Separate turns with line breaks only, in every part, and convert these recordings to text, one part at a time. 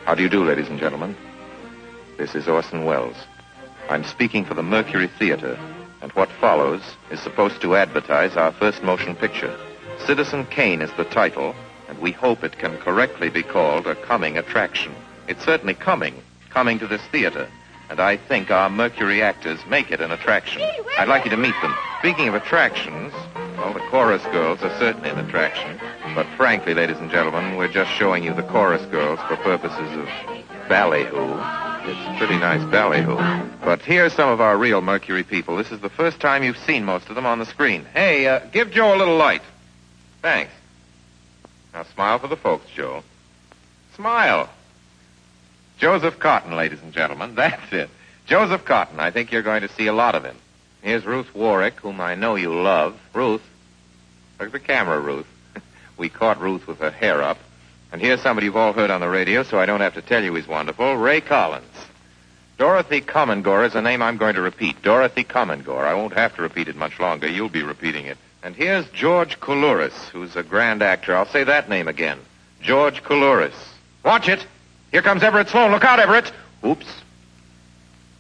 How do you do, ladies and gentlemen? This is Orson Welles. I'm speaking for the Mercury Theater, and what follows is supposed to advertise our first motion picture. Citizen Kane is the title, and we hope it can correctly be called a coming attraction. It's certainly coming to this theater, and I think our Mercury actors make it an attraction. I'd like you to meet them. Speaking of attractions, well, the chorus girls are certainly an attraction, but frankly, ladies and gentlemen, we're just showing you the chorus girls for purposes of ballyhoo. It's pretty nice ballyhoo. But here's some of our real Mercury people. This is the first time you've seen most of them on the screen. Hey, give Joe a little light. Thanks. Now smile for the folks, Joe. Smile. Joseph Cotton, ladies and gentlemen. That's it. Joseph Cotton. I think you're going to see a lot of him. Here's Ruth Warwick, whom I know you love. Ruth. Look at the camera, Ruth. We caught Ruth with her hair up. And here's somebody you've all heard on the radio, so I don't have to tell you he's wonderful. Ray Collins. Dorothy Commongore is a name I'm going to repeat. Dorothy Commongore. I won't have to repeat it much longer. You'll be repeating it. And here's George Coulouris, who's a grand actor. I'll say that name again. George Coulouris. Watch it. Here comes Everett Sloane. Look out, Everett. Oops.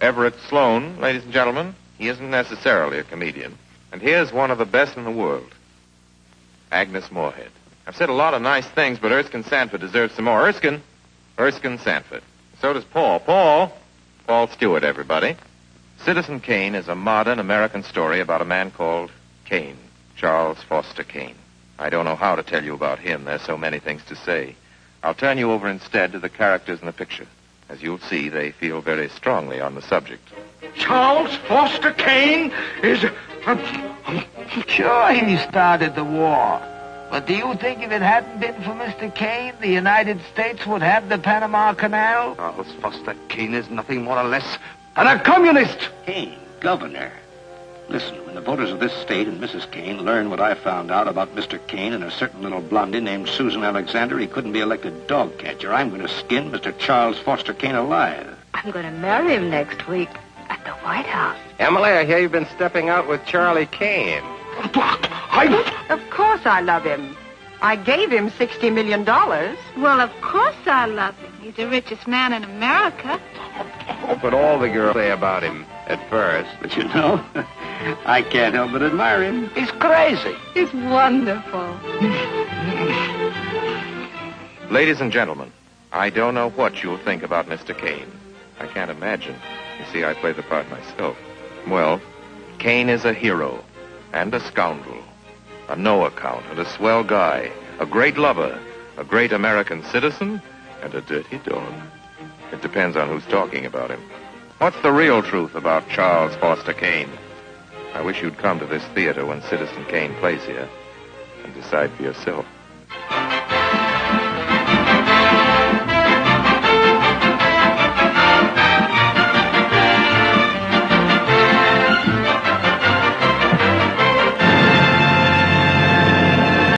Everett Sloane, ladies and gentlemen, he isn't necessarily a comedian. And here's one of the best in the world. Agnes Moorehead. I've said a lot of nice things, but Erskine Sanford deserves some more. Erskine Sanford. So does Paul. Paul Stewart, everybody. Citizen Kane is a modern American story about a man called Kane, Charles Foster Kane. I don't know how to tell you about him. There's so many things to say. I'll turn you over instead to the characters in the picture. As you'll see, they feel very strongly on the subject.
Charles Foster Kane is...
Sure, he started the war. But do you think if it hadn't been for Mr. Kane, the United States would have the Panama Canal?
Charles Foster Kane is nothing more or less than a communist.
Kane, governor. Listen, when the voters of this state and Mrs. Kane learn what I found out about Mr. Kane and a certain little blondie named Susan Alexander, he couldn't be elected dog catcher. I'm going to skin Mr. Charles Foster Kane alive.
I'm going to marry him next week at the White House.
Emily, I hear you've been stepping out with Charlie Kane.
Of course I love him. I gave him $60 million.
Well, of course I love him. He's the richest man in America.
That's what all the girls say about him at first.
But you know, I can't help but admire him. He's crazy.
He's wonderful.
Ladies and gentlemen, I don't know what you'll think about Mr. Kane. I can't imagine. You see, I play the part myself. Well, Kane is a hero and a scoundrel, a no-account and a swell guy, a great lover, a great American citizen, and a dirty dog. It depends on who's talking about him. What's the real truth about Charles Foster Kane? I wish you'd come to this theater when Citizen Kane plays here and decide for yourself.